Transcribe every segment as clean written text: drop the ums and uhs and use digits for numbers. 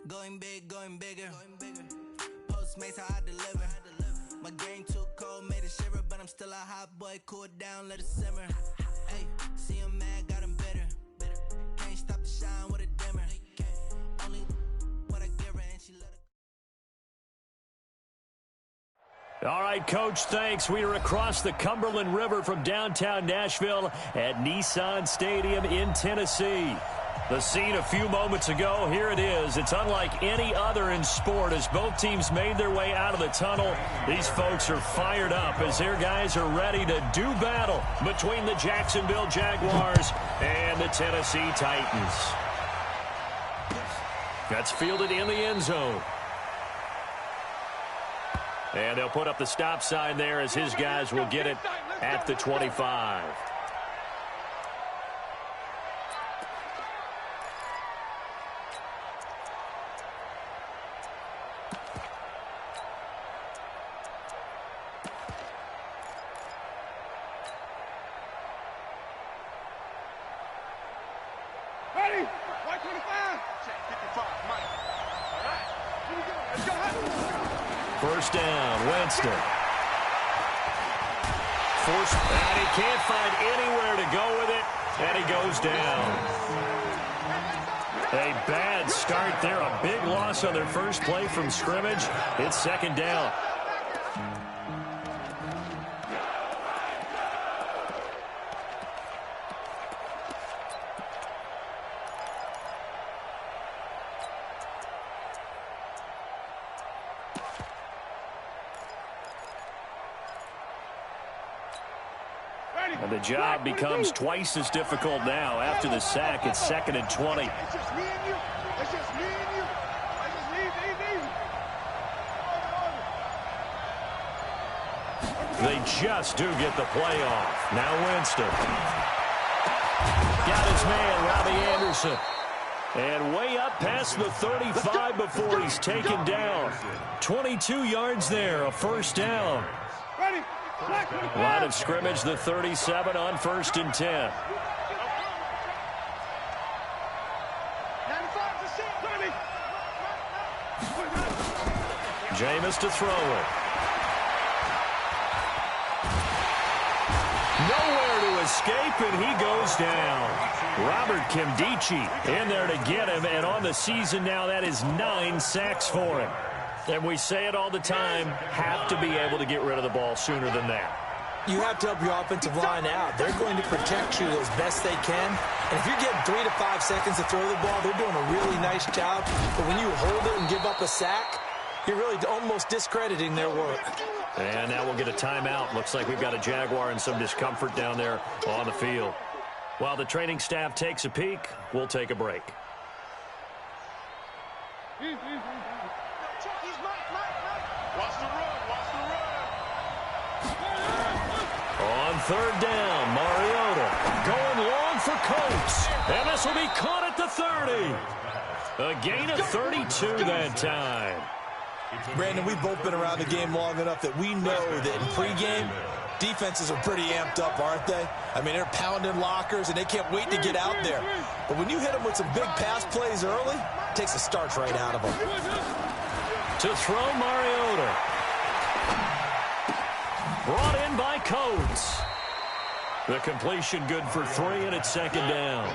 Going big, going bigger. Postmates how I deliver. My game too cold, made it shiver, but I'm still a hot boy. Cool it down, let it simmer. Hey, see him mad, got him bitter. Can't stop the shine with a dimmer. Only what I give her, and she let it. All right, Coach, thanks. We are across the Cumberland River from downtown Nashville at Nissan Stadium in Tennessee. The scene a few moments ago, here it is. It's unlike any other in sport as both teams made their way out of the tunnel. These folks are fired up as their guys are ready to do battle between the Jacksonville Jaguars and the Tennessee Titans. That's fielded in the end zone. And they'll put up the stop sign there as his guys will get it at the 25. Ready? 125. Check 55, Mike. All right. Here we go. Let's go. First down, Winston. Forced, and he can't find anywhere to go with it, and he goes down. A bad start there, a big loss on their first play from scrimmage. It's second down. And the job becomes twice as difficult now. After the sack, it's 2nd and 20. It's just me and you. It's just me and you. I just leave. They just do get the play off. Now Winston. Got his man, Robbie Anderson. And way up past the 35 before he's taken down. 22 yards there, a first down. Ready? Line of scrimmage, the 37 on 1st and 10. 95 to 6. Ready? Jameis to throw it. Nowhere to escape, and he goes down. Robert Kimdichie in there to get him, and on the season now, that is 9 sacks for him. And we say it all the time, have to be able to get rid of the ball sooner than that. You have to help your offensive line out. They're going to protect you as best they can. And if you're getting 3 to 5 seconds to throw the ball, they're doing a really nice job. But when you hold it and give up a sack, you're really almost discrediting their work. And now we'll get a timeout. Looks like we've got a Jaguar in some discomfort down there on the field. While the training staff takes a peek, we'll take a break. Watch the run. Watch the run. On 3rd down, Mariota going long for Coates. And this will be caught at the 30. A gain of 32 that time. Brandon, we've both been around the game long enough that we know that in pregame, defenses are pretty amped up, aren't they? I mean, they're pounding lockers, and they can't wait to get out there. But when you hit them with some big pass plays early, it takes the starch right out of them. To throw Mariota. Brought in by Coates. The completion good for 3, and it's 2nd down.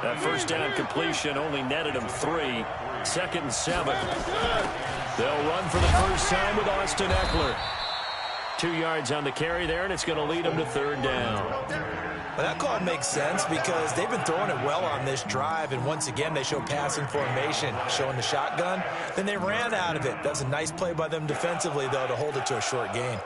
That first down completion only netted him 3. 2nd and 7. They'll run for the first time with Austin Eckler. 2 yards on the carry there, and it's going to lead them to 3rd down. Well, that call makes sense because they've been throwing it well on this drive, and once again they show passing formation, showing the shotgun. Then they ran out of it. That's a nice play by them defensively, though, to hold it to a short gain.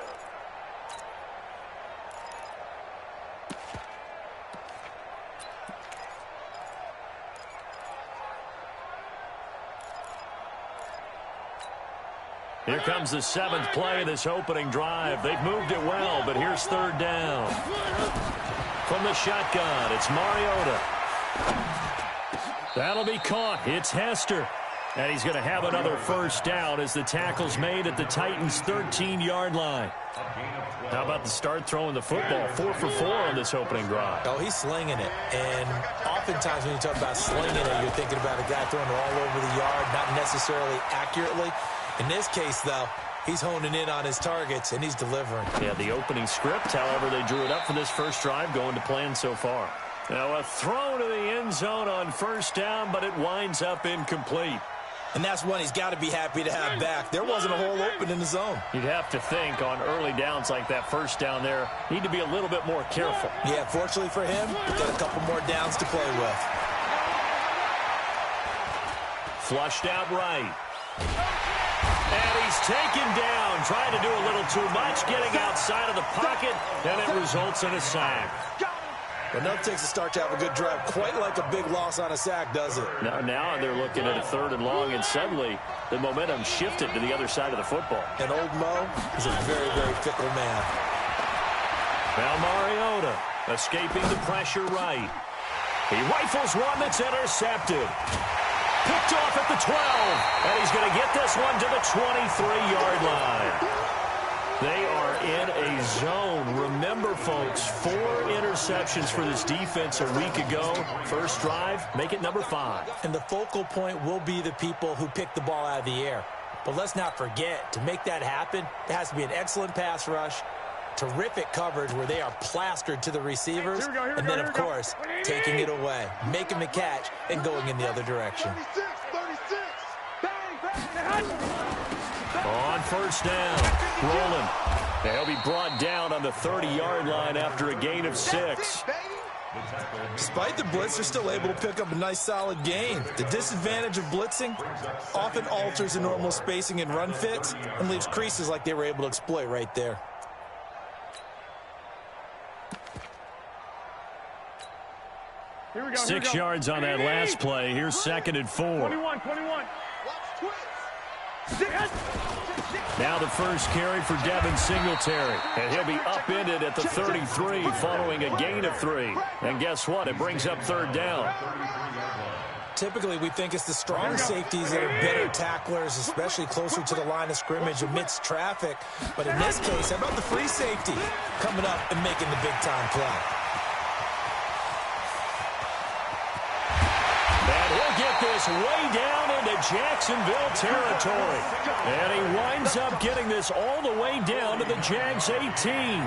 Here comes the 7th play of this opening drive. They've moved it well, but here's 3rd down. From the shotgun, it's Mariota. That'll be caught. It's Hester. And he's going to have another first down as the tackle's made at the Titans' 13-yard line. How about the start throwing the football? 4 for 4 on this opening drive. Oh, he's slinging it. And oftentimes when you talk about slinging it, you're thinking about a guy throwing it all over the yard, not necessarily accurately. In this case, though, he's honing in on his targets, and he's delivering. Yeah, the opening script, however, they drew it up for this first drive, going to plan so far. Now a throw to the end zone on first down, but it winds up incomplete. And that's one he's got to be happy to have back. There wasn't a hole open in the zone. You'd have to think on early downs like that first down there, need to be a little bit more careful. Yeah, fortunately for him, he's got a couple more downs to play with. Flushed out right. And he's taken down, trying to do a little too much, getting outside of the pocket, and it results in a sack. Enough takes a start to have a good drive. Quite like a big loss on a sack, does it? Now they're looking at a 3rd and long, and suddenly the momentum shifted to the other side of the football. And old Mo is a very, very fickle man. Now Mariota escaping the pressure right. He rifles one that's intercepted. Picked off at the 12, and he's going to get this one to the 23-yard line. They are in a zone. Remember, folks, 4 interceptions for this defense a week ago. First drive, make it number 5. And the focal point will be the people who pick the ball out of the air. But let's not forget, to make that happen, there has to be an excellent pass rush, terrific coverage where they are plastered to the receivers, and then, of course, taking it away, making the catch, and going in the other direction. 36. Bang. On first down, rolling. They'll be brought down on the 30-yard line after a gain of 6. Despite the blitz, they're still able to pick up a nice, solid gain. The disadvantage of blitzing often alters the normal spacing and run fits and leaves creases like they were able to exploit right there. Here we go. 6 yards on that last play. Here's 2nd and 4. 21. Now the first carry for Devin Singletary. And he'll be upended at the 33 following a gain of 3. And guess what? It brings up 3rd down. Typically, we think it's the strong safeties that are better tacklers, especially closer to the line of scrimmage amidst traffic. But in this case, how about the free safety coming up and making the big-time play? And he'll get this way down into Jacksonville territory. And he winds up getting this all the way down to the Jags 18.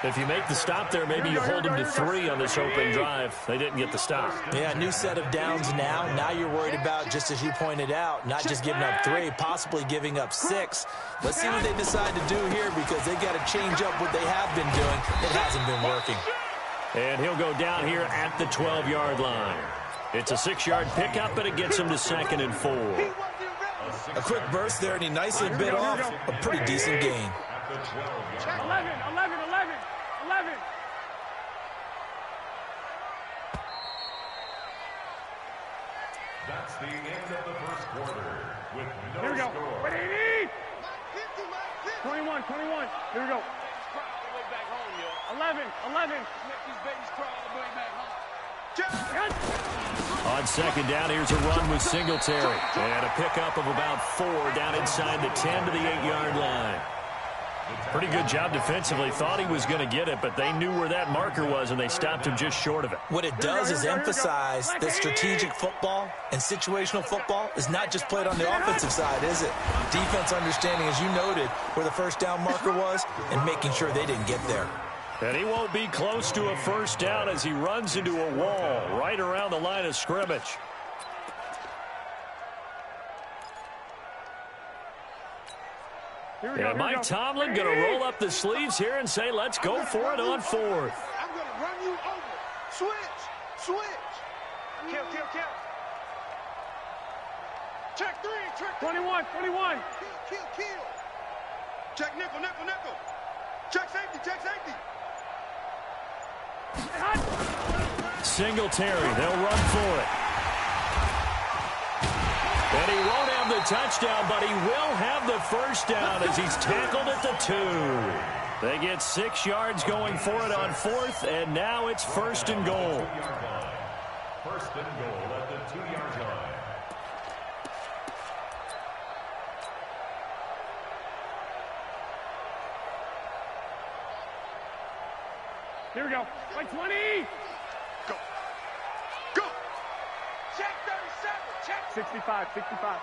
If you make the stop there, maybe you hold them to 3 on this opening drive. They didn't get the stop. Yeah, new set of downs now. Now you're worried about, just as you pointed out, not just giving up 3, possibly giving up 6. Let's see what they decide to do here, because they've got to change up what they have been doing. It hasn't been working. And he'll go down here at the 12-yard line. It's a 6-yard pickup, but it gets him to 2nd and 4. A quick burst there, and he nicely bit off a pretty decent gain. 11. That's the end of the first quarter. With no Here we go. score. What do you need? 21. Here we go. 11. On 2nd down, here's a run with Singletary. And a pickup of about 4 down inside the 10 to the 8-yard line. Pretty good job defensively. Thought he was going to get it, but they knew where that marker was, and they stopped him just short of it. What it does is emphasize that strategic football and situational football is not just played on the offensive side, is it? Defense understanding, as you noted, where the first down marker was and making sure they didn't get there. And he won't be close to a first down as he runs into a wall right around the line of scrimmage. And Mike Tomlin going to roll up the sleeves here and say, let's go for it on 4th. I'm going to run you over. Switch. Kill. Check 3. 21. Kill. Check nickel. Check safety. Singletary, they'll run for it. And he won't have the touchdown, but he will have the first down as he's tackled at the 2. They get 6 yards going for it on 4th, and now it's 1st and goal. First and goal at the 2-yard line. Here we go. Like 20. Go. Go. Check 37. Check 65. 65.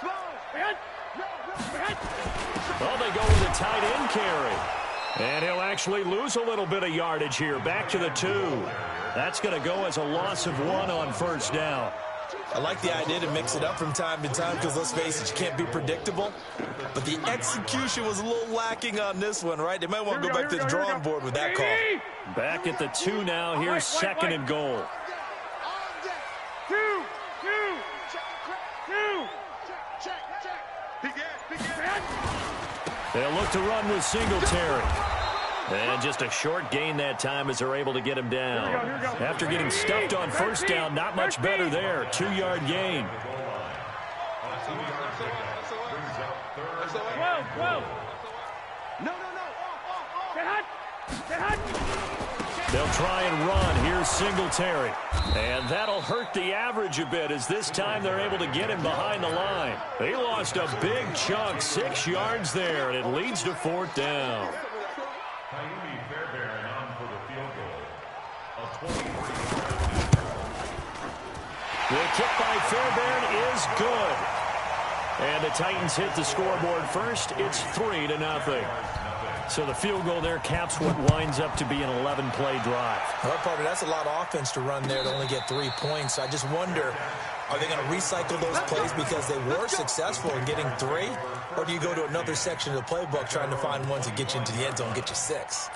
Slow. Well, they go with a tight end carry. And he'll actually lose a little bit of yardage here. Back to the 2. That's going to go as a loss of 1 on first down. I like the idea to mix it up from time to time because, let's face it, you can't be predictable. But the execution was a little lacking on this one, right? They might want to go back to the drawing board with that call. Back at the 2 now. Here's second and goal. 2. They'll look to run with Singletary. And just a short gain that time as they're able to get him down. After getting stuffed on first down, not much better there. 2-yard gain. 12. No. Get hot. They'll try and run. Here's Singletary. And that'll hurt the average a bit as this time they're able to get him behind the line. They lost a big chunk, 6 yards there, and it leads to 4th down. The kick by Fairbairn is good. And the Titans hit the scoreboard first. It's 3-0. So the field goal there caps what winds up to be an 11-play drive. Well, partner, that's a lot of offense to run there to only get 3 points. I just wonder, are they going to recycle those plays because they were successful in getting 3? Or do you go to another section of the playbook trying to find ones that get you into the end zone and get you 6?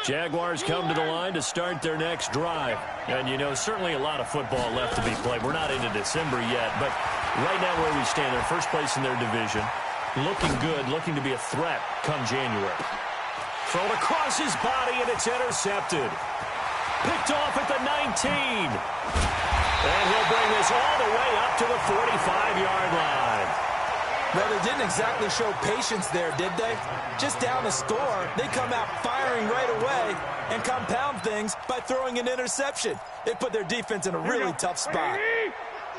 Jaguars come to the line to start their next drive. And, you know, certainly a lot of football left to be played. We're not into December yet, but right now where we stand, they're first place in their division. Looking good, looking to be a threat come January. Thrown across his body, and it's intercepted. Picked off at the 19. And he'll bring this all the way up to the 45-yard line. Well, they didn't exactly show patience there, did they? Just down a score, they come out firing right away and compound things by throwing an interception. They put their defense in a really tough spot.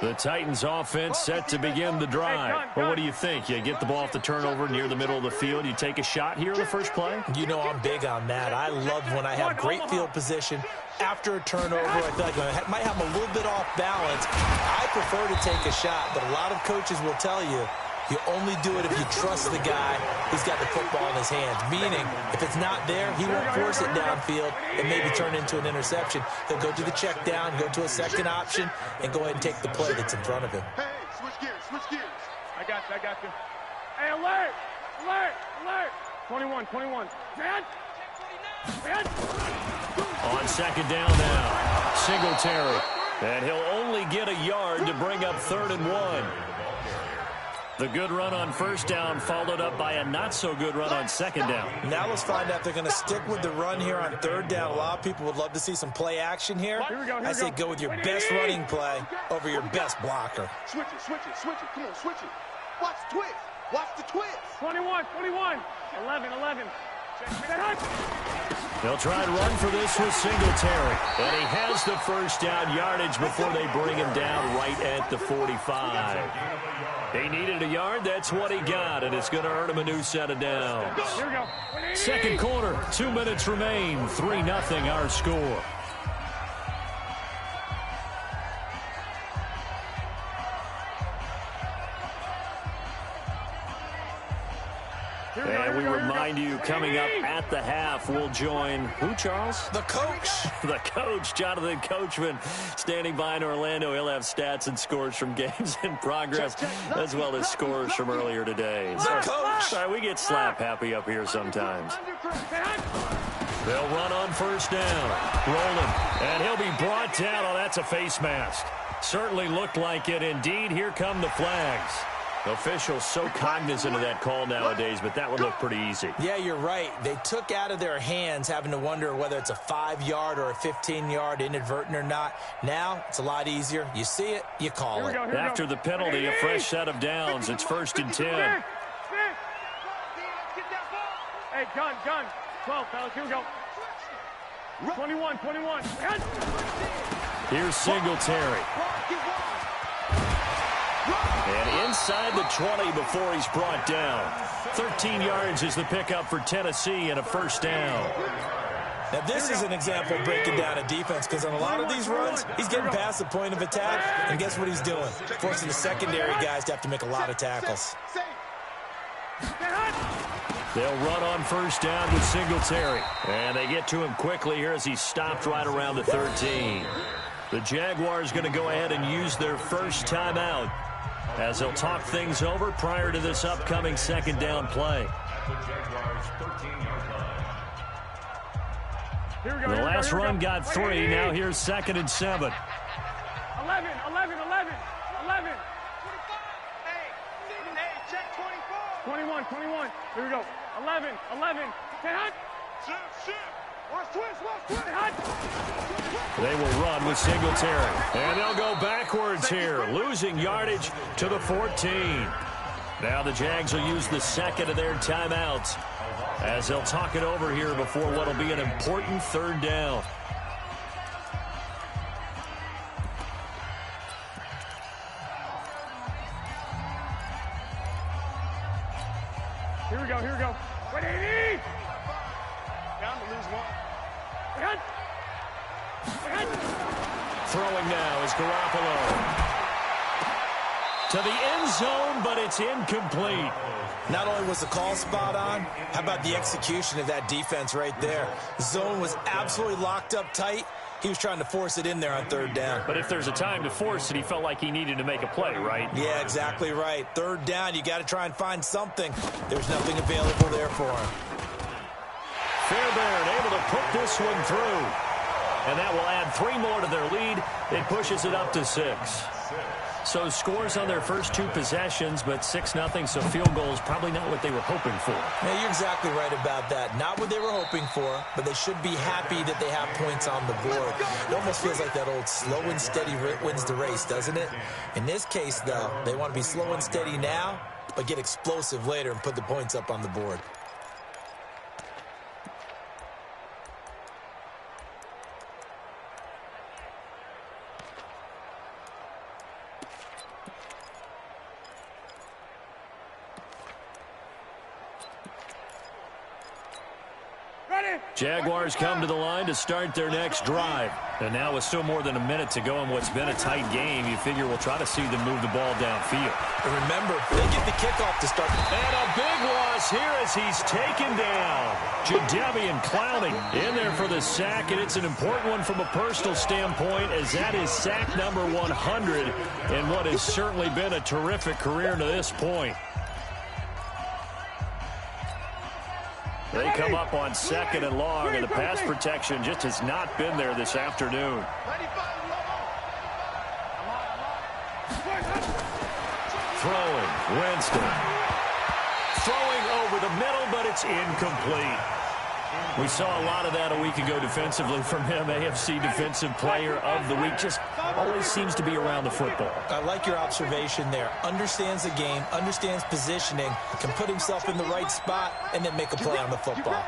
The Titans offense set to begin the drive. Well, what do you think? You get the ball off the turnover near the middle of the field. You take a shot here in the first play? You know I'm big on that. I love when I have great field position. After a turnover, I feel like I might have a little bit off balance. I prefer to take a shot, but a lot of coaches will tell you, you only do it if you trust the guy who's got the football in his hands. Meaning, if it's not there, he won't force it downfield and maybe turn into an interception. He'll go to the check down, go to a second option, and go ahead and take the play that's in front of him. Hey, switch gears. I got you. Hey, alert. 21. Man. On second down now, Singletary. And he'll only get a yard to bring up 3rd and 1. The good run on first down followed up by a not-so-good run on second down. Now let's find out if they're going to stick with the run here on 3rd down. A lot of people would love to see some play action here. I say go with your best running play over your best blocker. Switch it. Come on, switch it. Watch the twist. 21. 11. They'll try and run for this with Singletary. And he has the first down yardage before they bring him down right at the 45. He needed a yard. That's what he got, and it's going to earn him a new set of downs. Here we go. Second quarter, 2 minutes remain. 3-0 our score. And we remind you, coming up at the half, we'll join who, Charles? The coach. The coach, Jonathan Coachman, standing by in Orlando. He'll have stats and scores from games in progress, as well as scores from earlier today. The coach. Sorry, we get slap happy up here sometimes. They'll run on first down. Rolling. And he'll be brought down. Oh, that's a face mask. Certainly looked like it. Indeed, here come the flags. Officials so cognizant of that call nowadays, but that would look pretty easy. Yeah, you're right. They took out of their hands having to wonder whether it's a 5-yard or a 15-yard inadvertent or not. Now, it's a lot easier. You see it, you call it. After the penalty, a fresh set of downs. It's 1st and 10. Hey, gun. 12, fellas, here we go. 21. Here's Singletary. And inside the 20 before he's brought down. 13 yards is the pickup for Tennessee and a first down. Now, this is an example of breaking down a defense, because on a lot of these runs, he's getting past the point of attack, and guess what he's doing? Forcing the secondary guys to have to make a lot of tackles. They'll run on first down with Singletary. And they get to him quickly here as he's stopped right around the 13. The Jaguars going to go ahead and use their first timeout as they'll talk things over prior to this upcoming second down play. The last run got 3. Now here's 2nd and 7. 11. Hey, check 24. 21. Here we go. 11. 10 hut. Watch twist. Hut. They will run with Singletary. And they'll go backwards here, losing yardage to the 14. Now the Jags will use the second of their timeouts as they'll talk it over here before what will be an important third down. Here we go. Wait, 80! Down to lose 1. Throwing now is Garoppolo. To the end zone, but it's incomplete. Not only was the call spot on, how about the execution of that defense right there? The zone was absolutely locked up tight. He was trying to force it in there on third down. But if there's a time to force it, he felt like he needed to make a play, right? Yeah, exactly right. Third down, you got to try and find something. There's nothing available there for him. Fairbairn able to put this one through. And that will add 3 more to their lead. It pushes it up to 6. So scores on their first 2 possessions, but 6-0, so field goal is probably not what they were hoping for. Yeah, you're exactly right about that. Not what they were hoping for, but they should be happy that they have points on the board. It almost feels like that old slow and steady wins the race, doesn't it? In this case, though, they want to be slow and steady now, but get explosive later and put the points up on the board. Jaguars come to the line to start their next drive. And now with still more than a minute to go in what's been a tight game, you figure we'll try to see them move the ball downfield. And remember, they get the kickoff to start. And a big loss here as he's taken down. Jadeveon Clowney in there for the sack, and it's an important one from a personal standpoint as that is sack number 100 in what has certainly been a terrific career to this point. They come up on 2nd and long, and the pass protection just has not been there this afternoon. Throwing, Winston. Throwing over the middle, but it's incomplete. We saw a lot of that a week ago defensively from him. AFC Defensive Player of the Week. Just always seems to be around the football. I like your observation there. Understands the game, understands positioning, can put himself in the right spot, and then make a play on the football.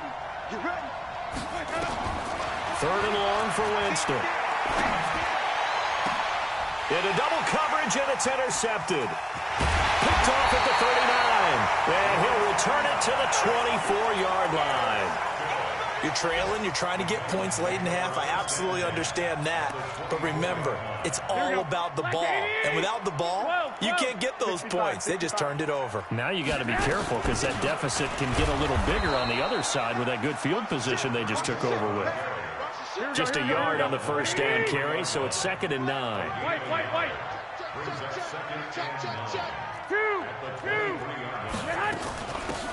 3rd and long for Winston. Into double coverage, and it's intercepted. Picked off at the 39. And he'll return it to the 24-yard line. You're trailing, you're trying to get points late in half. I absolutely understand that. But remember, it's all about the ball. And without the ball, you can't get those points. They just turned it over. Now you got to be careful because that deficit can get a little bigger on the other side with that good field position they just took over with. Just a yard on the first down carry, so it's 2nd and 9. White. Two.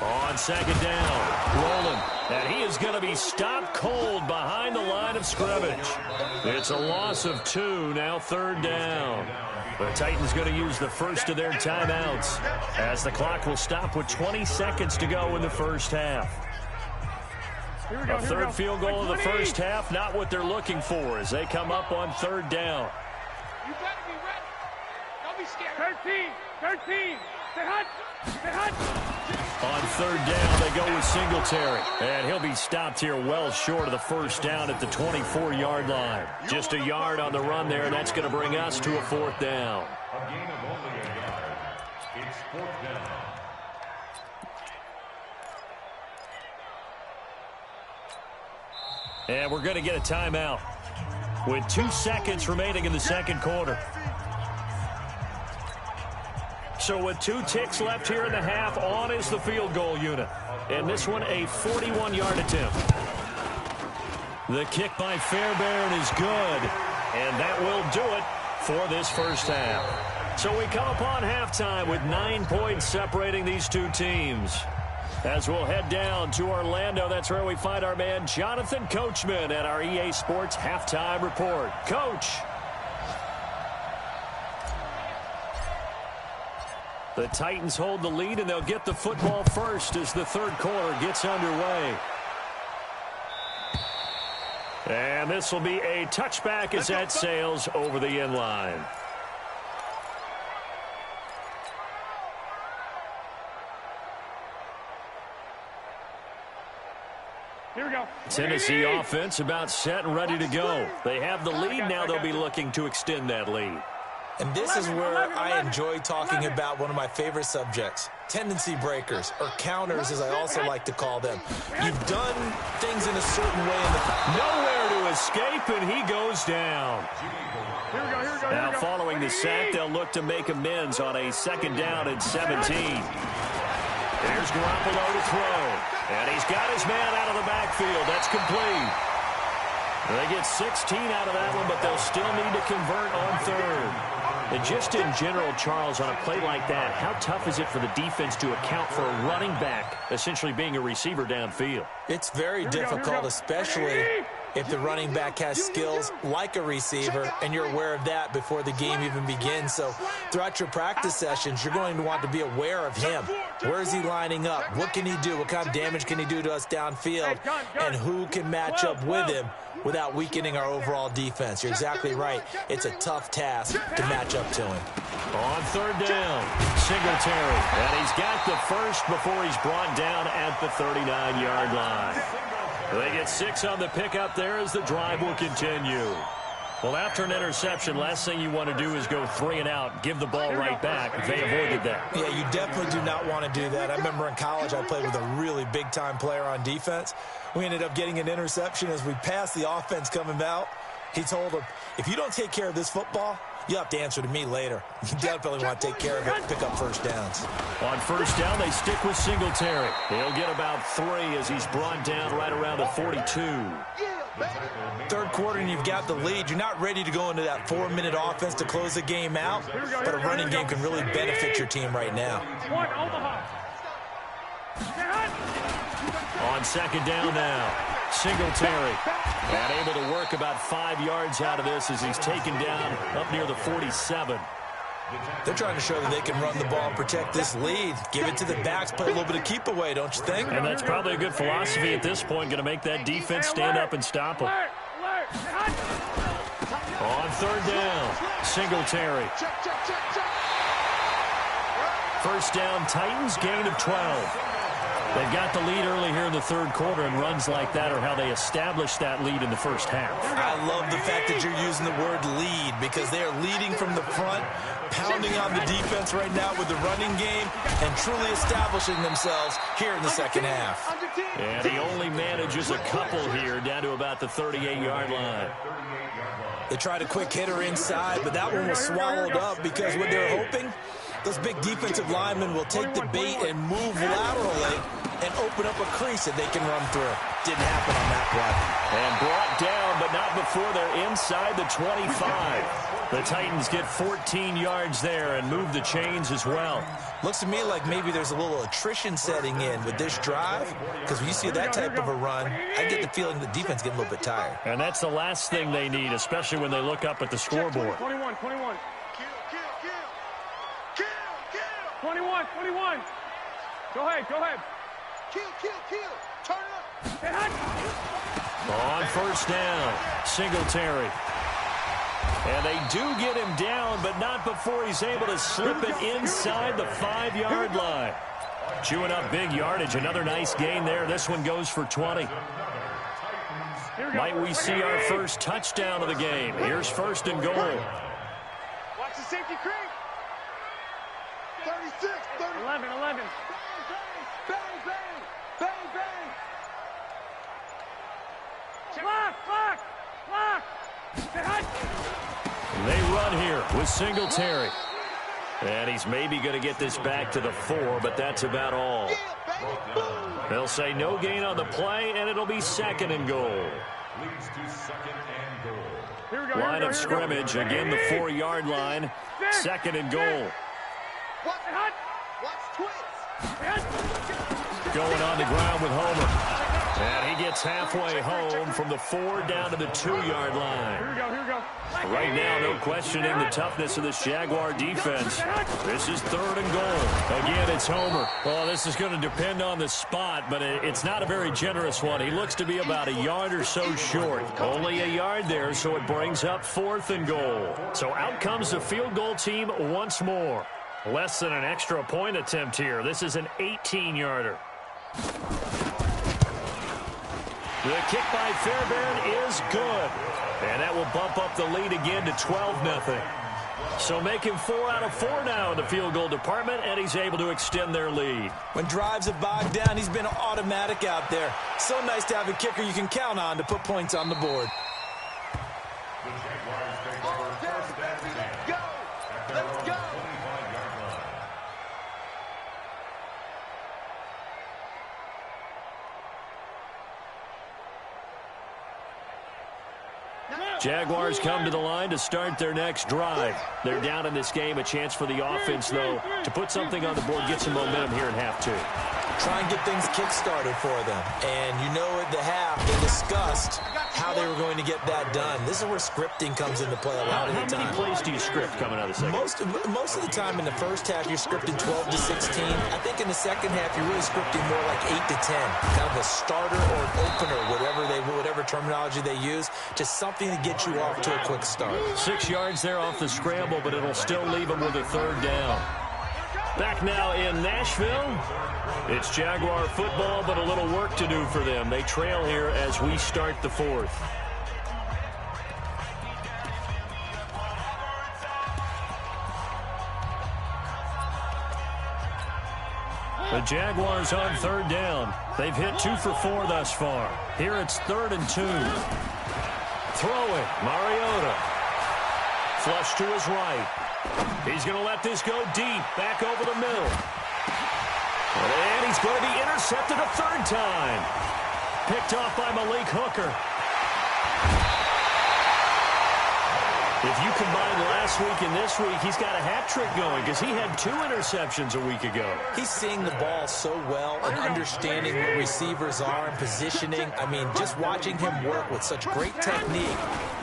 On 2nd down, rolling. And he is going to be stopped cold behind the line of scrimmage. It's a loss of 2, now 3rd down. The Titans going to use the first of their timeouts as the clock will stop with 20 seconds to go in the first half. A third field goal in the first half, not what they're looking for as they come up on 3rd down. You better be ready. Don't be scared. 13. Stay hot. On 3rd down, they go with Singletary. And he'll be stopped here well short of the first down at the 24-yard line. Just a yard on the run there, and that's going to bring us to a 4th down. A gain of only a yard. Fourth down. And we're going to get a timeout with 2 seconds remaining in the second quarter. So with 2 ticks left here in the half, on is the field goal unit. And this one a 41-yard attempt. The kick by Fairbairn is good. And that will do it for this first half. So we come upon halftime with 9 points separating these two teams. As we'll head down to Orlando, that's where we find our man Jonathan Coachman at our EA Sports Halftime Report. Coach. The Titans hold the lead, and they'll get the football first as the third quarter gets underway. And this will be a touchback as that sails over the end line. Here we go. Tennessee offense about set and ready to go. They have the lead. Now they'll be looking to extend that lead. And this is where I enjoy talking about one of my favorite subjects, tendency breakers, or counters as I also like to call them. You've done things in a certain way in the past. Nowhere to escape, and he goes down. Here we go, here we go, Now following the sack, they'll look to make amends on a second down at 17. Here's Garoppolo to throw. And he's got his man out of the backfield. That's complete. They get 16 out of that one, but they'll still need to convert on third. And just in general, Charles, on a play like that, how tough is it for the defense to account for a running back essentially being a receiver downfield? It's very difficult, especially if the running back has skills like a receiver, and you're aware of that before the game even begins. So throughout your practice sessions, you're going to want to be aware of him. Where is he lining up? What can he do? What kind of damage can he do to us downfield? And who can match up with him without weakening our overall defense? You're exactly right. It's a tough task to match up to him. On third down, Singletary. And he's got the first before he's brought down at the 39-yard line. They get 6 on the pickup there as the drive will continue. Well, after an interception, last thing you want to do is go 3 and out, give the ball right back. They avoided that. Yeah, you definitely do not want to do that. I remember in college I played with a really big-time player on defense. We ended up getting an interception as we passed the offense coming out. He told him, if you don't take care of this football, you'll have to answer to me later. You definitely want to take care of it, pick up first downs. On first down, they stick with Singletary. He'll get about 3 as he's brought down right around the 42. Third quarter and you've got the lead. You're not ready to go into that 4-minute offense to close the game out, but a running game can really benefit your team right now. On second down now, Singletary. And able to work about 5 yards out of this as he's taken down up near the 47. They're trying to show that they can run the ball and protect this lead. Give it to the backs, play a little bit of keep away, don't you think? And that's probably a good philosophy at this point, going to make that defense stand up and stop them. On third down, Singletary. First down, Titans, gain of 12. They've got the lead early here in the third quarter, and runs like that are how they established that lead in the first half. I love the fact that you're using the word lead because they are leading from the front, pounding on the defense right now with the running game, and truly establishing themselves here in the second half. And he only manages a couple here down to about the 38-yard line. They tried a quick hitter inside, but that one was swallowed up because what they're hoping, those big defensive linemen will take the bait and move laterally and open up a crease that they can run through. Didn't happen on that play. And brought down, but not before they're inside the 25. The Titans get 14 yards there and move the chains as well. Looks to me like maybe there's a little attrition setting in with this drive, because when you see that type of a run, I get the feeling the defense getting a little bit tired. And that's the last thing they need, especially when they look up at the scoreboard. 21. 21. Go ahead. Kill. Turn it up. On first down, Singletary. And they do get him down, but not before he's able to slip it inside the 5-yard line. Chewing up big yardage. Another nice gain there. This one goes for 20. Might we see our first touchdown of the game? Here's first and goal. Watch the safety creep. 30 11, 11. Bang, bang, bang, bang. Lock. They run here with Singletary. And he's maybe going to get this back to the 4, but that's about all. They'll say no gain on the play, and it'll be 2nd and goal. Leads to 2nd and goal. Line of scrimmage, again the 4-yard line. 2nd and goal. Going on the ground with Homer. And he gets halfway home from the 4 down to the 2-yard line. Here we go. Right now, no questioning the toughness of this Jaguar defense. This is 3rd and goal. Again, it's Homer. Well, this is going to depend on the spot, but it's not a very generous one. He looks to be about a yard or so short. Only a yard there, so it brings up 4th and goal. So out comes the field goal team once more. Less than an extra point attempt here. This is an 18-yarder. The kick by Fairbairn is good. And that will bump up the lead again to 12-0. So making 4 out of 4 now in the field goal department, and he's able to extend their lead. When drives have bogged down, he's been automatic out there. So nice to have a kicker you can count on to put points on the board. The Jaguars take over 1st and 10. At their own 25-yard line. Jaguars come to the line to start their next drive. They're down in this game. A chance for the offense, though, to put something on the board, get some momentum here in half 2. Try and get things kick-started for them. And you know at the half, they discussed how they were going to get that done. This is where scripting comes into play a lot of the time. How many plays do you script coming out of the second? Most of the time in the first half, you're scripting 12 to 16. I think in the second half, you're really scripting more like 8 to 10. Kind of a starter or an opener, whatever terminology they use. Just something to get you off to a quick start. 6 yards there off the scramble, but it'll still leave them with a 3rd down. Back now in Nashville. It's Jaguar football, but a little work to do for them. They trail here as we start the 4th. The Jaguars on 3rd down. They've hit 2 for 4 thus far. Here it's 3rd and 2. Throwing, Mariota. Flush to his right. He's going to let this go deep, back over the middle. And he's going to be intercepted a 3rd time. Picked off by Malik Hooker. If you combine last week and this week, he's got a hat trick going because he had 2 interceptions a week ago. He's seeing the ball so well and understanding what receivers are and positioning. I mean, just watching him work with such great technique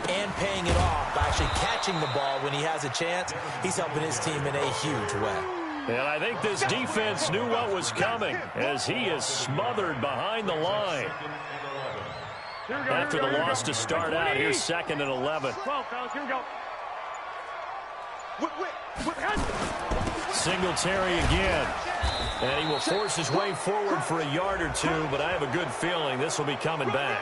and paying it off by actually catching the ball when he has a chance, he's helping his team in a huge way. And I think this defense knew what was coming as he is smothered behind the line. After the loss to start out, here's 2nd and 11. 12, fellas, here we go. Singletary again. And he will force his way forward for a yard or 2, but I have a good feeling this will be coming back.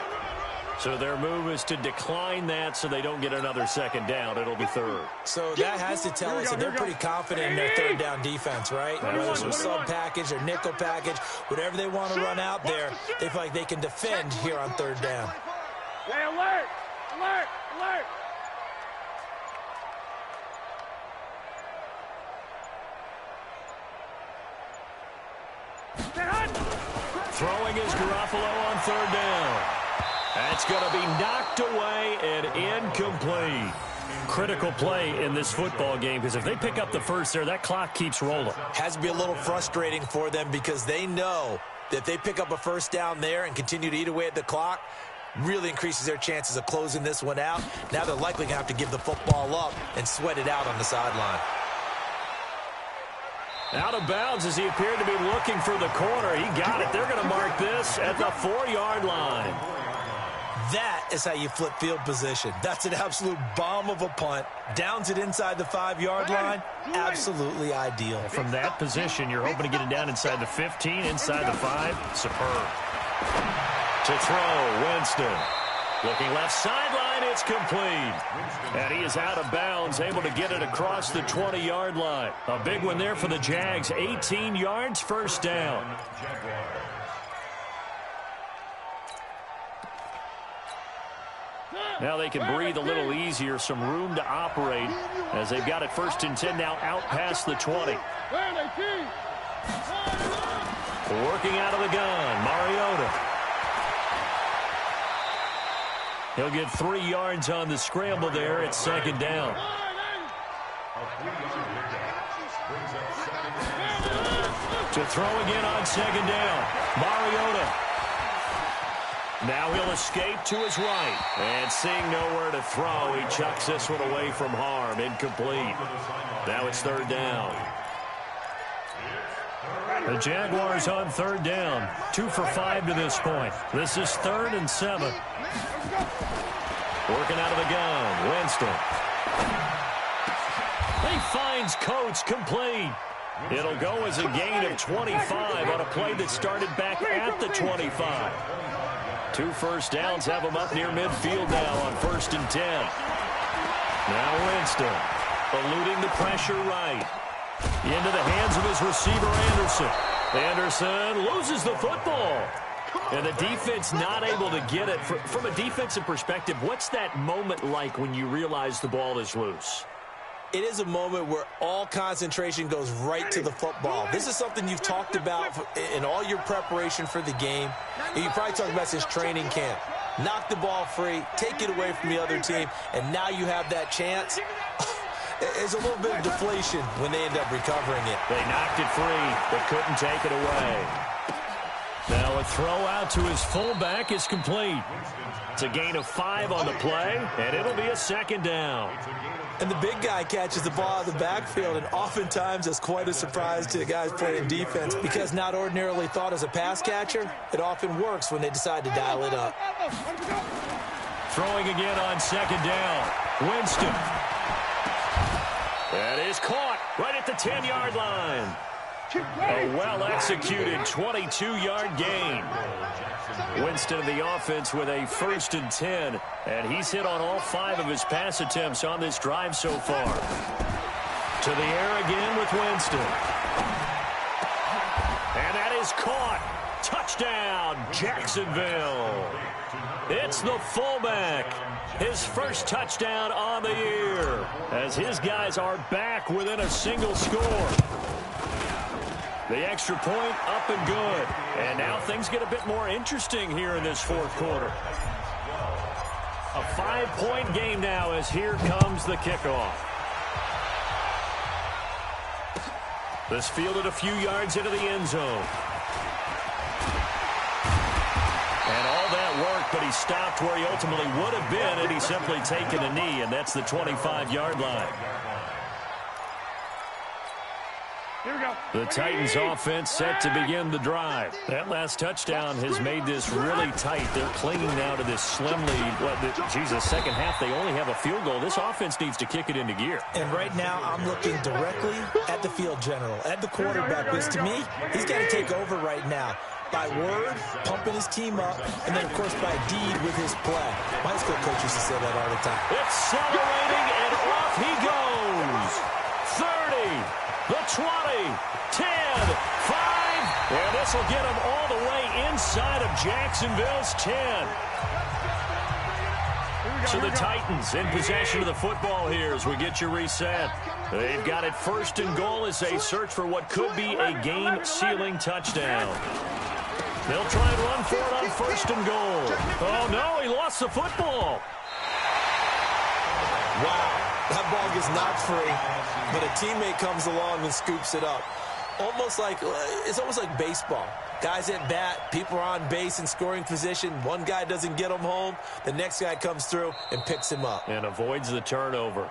So their move is to decline that so they don't get another 2nd down. It'll be 3rd. So that has to tell us that they're pretty confident in their 3rd down defense, right? Whether it's a sub package or nickel package, whatever they want to run out there, they feel like they can defend here on 3rd down. Hey, alert! Alert! Alert! Throwing is Garoppolo on 3rd down. That's going to be knocked away and incomplete. Critical play in this football game because if they pick up the 1st there, that clock keeps rolling. Has to be a little frustrating for them because they know that if they pick up a 1st down there and continue to eat away at the clock, really increases their chances of closing this one out. Now they're likely going to have to give the football up and sweat it out on the sideline. Out of bounds as he appeared to be looking for the corner. He got it. They're going to mark this at the 4-yard line. That is how you flip field position. That's an absolute bomb of a punt. Downs it inside the 5-yard line. Absolutely ideal. From that position, you're hoping to get it down inside the 15, inside the 5. Superb. To throw, Winston. Looking left sideline. And it's complete. And he is out of bounds, able to get it across the 20-yard line. A big one there for the Jags. 18 yards, first down. Now they can breathe a little easier, some room to operate as they've got it 1st and 10 now out past the 20. Working out of the gun, Mariota. He'll get 3 yards on the scramble there at 2nd down. To throw again on 2nd down, Mariota. Now he'll escape to his right. And seeing nowhere to throw, he chucks this one away from harm. Incomplete. Now it's 3rd down. The Jaguars on 3rd down. 2 for 5 to this point. This is 3rd and 7. Working out of the gun, Winston. He finds Coates, complete. It'll go as a gain of 25 on a play that started back at the 25. 2 first downs have him up near midfield now on 1st and 10. Now Winston eluding the pressure right. Into the hands of his receiver, Anderson. Anderson loses the football. And the defense not able to get it. From a defensive perspective, what's that moment like when you realize the ball is loose? It is a moment where all concentration goes right to the football. This is something you've talked about in all your preparation for the game. And you probably talked about since training camp. Knock the ball free, take it away from the other team, and now you have that chance. There's a little bit of deflation when they end up recovering it. They knocked it free, but couldn't take it away. Now a throw out to his fullback is complete. It's a gain of 5 on the play, and it'll be a 2nd down. And the big guy catches the ball out of the backfield, and oftentimes that's quite a surprise to the guys playing defense because not ordinarily thought as a pass catcher, it often works when they decide to dial it up. Throwing again on 2nd down. Winston. That is caught right at the 10-yard line. A well-executed 22-yard gain. Winston of the offense with a 1st and 10, and he's hit on all 5 of his pass attempts on this drive so far. To the air again with Winston. And that is caught. Touchdown, Jacksonville. It's the fullback. His first touchdown on the year as his guys are back within a single score. The extra point up and good. And now things get a bit more interesting here in this 4th quarter. A 5-point game now as here comes the kickoff. This fielded a few yards into the end zone. And all that worked, but he stopped where he ultimately would have been had he simply taken a knee, and that's the 25-yard line. Here we go. The Titans offense set to begin the drive. That last touchdown has made this really tight. They're clinging now to this slim lead. Second half, they only have a field goal. This offense needs to kick it into gear. And right now, I'm looking directly at the field general, at the quarterback, because to me, he's got to take over right now. By word, pumping his team up, and then, of course, by deed with his play. My high school coach used to say that all the time. Accelerating, and off he goes. 30. The 20, 10, 5, and this will get him all the way inside of Jacksonville's 10. So the Titans in possession of the football here as we get your reset. They've got it 1st and goal as they search for what could be a game-sealing touchdown. They'll try and run for it on 1st and goal. Oh, no, he lost the football. Wow, that ball gets knocked free, but a teammate comes along and scoops it up. It's almost like baseball. Guys at bat, people are on base in scoring position. One guy doesn't get him home. The next guy comes through and picks him up. And avoids the turnover.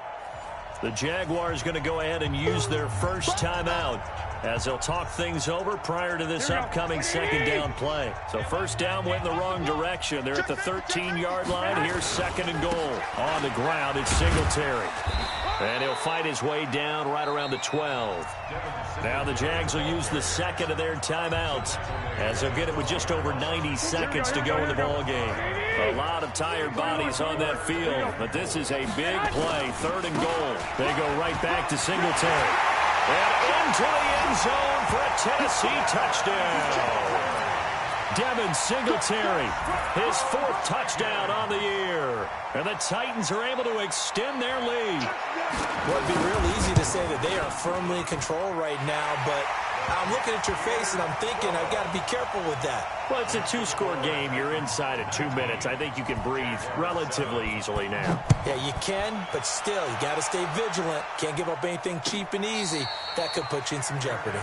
The Jaguars going to go ahead and use their first timeout. as they'll talk things over prior to this upcoming second down play. So first down went in the wrong direction. They're at the 13-yard line. Here's second and goal. On the ground, it's Singletary. And he'll fight his way down right around the 12. Now the Jags will use the second of their timeouts as they'll get it with just over 90 seconds to go in the ballgame. A lot of tired bodies on that field, but this is a big play, third and goal. They go right back to Singletary. And into the end zone for a Tennessee touchdown. Devin Singletary, his fourth touchdown on the year. And the Titans are able to extend their lead. Well, it'd be real easy to say that they are firmly in control right now, but I'm looking at your face and I'm thinking I've got to be careful with that. Well, it's a two-score game. You're inside at 2 minutes. I think you can breathe relatively easily now. Yeah, you can, but still, you got to stay vigilant. Can't give up anything cheap and easy. That could put you in some jeopardy.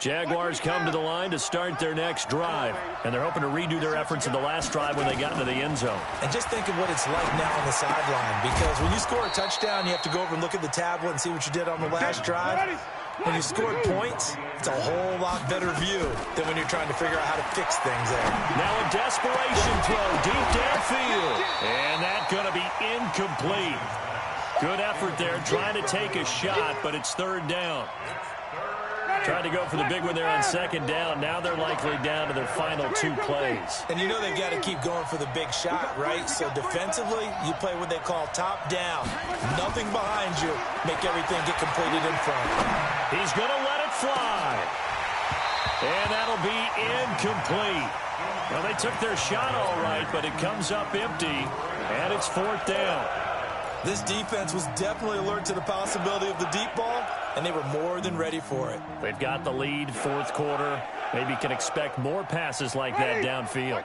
Jaguars come to the line to start their next drive, and they're hoping to redo their efforts in the last drive when they got into the end zone. And just think of what it's like now on the sideline, because when you score a touchdown, you have to go over and look at the tablet and see what you did on the last drive. When you scored points, it's a whole lot better view than when you're trying to figure out how to fix things there. Now a desperation throw deep downfield, and that's going to be incomplete. Good effort there, trying to take a shot, but it's third down. Tried to go for the big one there on second down. Now they're likely down to their final 2 plays. And you know they've got to keep going for the big shot, right? So defensively, you play what they call top down. Nothing behind you. Make everything get completed in front. He's going to let it fly. And that'll be incomplete. Well, they took their shot all right, but it comes up empty, and it's fourth down. This defense was definitely alert to the possibility of the deep ball, and they were more than ready for it. They've got the lead, fourth quarter. Maybe can expect more passes like that downfield.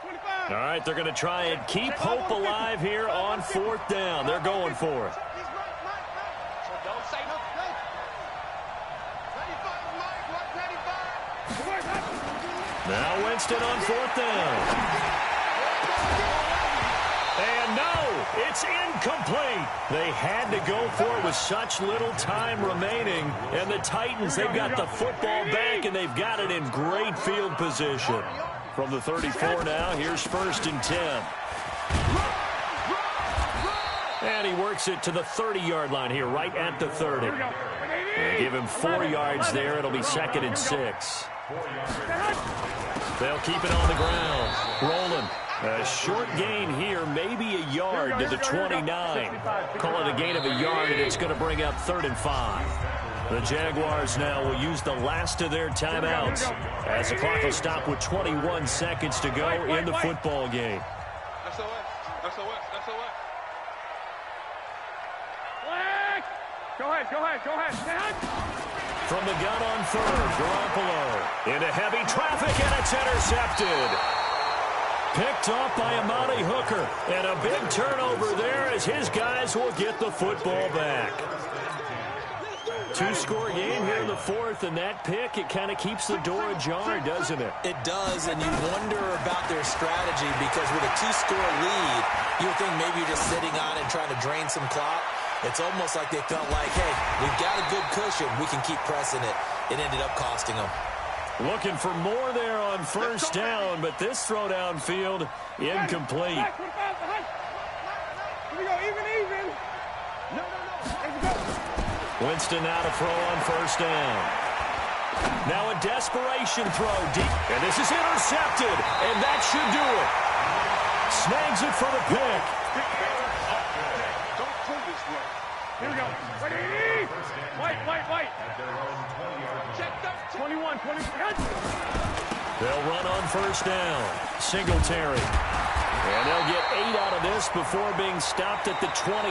All right, they're going to try and keep hope alive here on fourth down. They're going for it. Now Winston on fourth down. And no, it's incomplete. They had to go for it with such little time remaining. And the Titans, they've got the football back, and they've got it in great field position. From the 34 now, here's first and 10. And he works it to the 30-yard line here, right at the 30. They give him 4 yards there. It'll be second and 6. They'll keep it on the ground. Rolling. A short gain here, maybe a yard to the 29. Call it a gain of a yard, and it's going to bring up third and 5. The Jaguars now will use the last of their timeouts as the clock will stop with 21 seconds to go in the football game. Go ahead. From the gun on third, Garoppolo into heavy traffic, and it's intercepted. Picked off by Amani Hooker, and a big turnover there as his guys will get the football back. 2-score game here in the fourth, and that pick, it kind of keeps the door ajar, doesn't it? It does, and you wonder about their strategy, because with a 2-score lead, you would think maybe you're just sitting on it and trying to drain some clock. It's almost like they felt like, hey, we've got a good cushion. We can keep pressing it. It ended up costing them. Looking for more there on first down, but this throw downfield incomplete. Here we go, even. No. Winston now to throw on first down. Now a desperation throw deep, and this is intercepted, and that should do it. Snags it for the pick. Don't pull this way. Here we go. Ready? White. Check that. 21. They'll run on first down. Singletary. And they'll get 8 out of this before being stopped at the 28.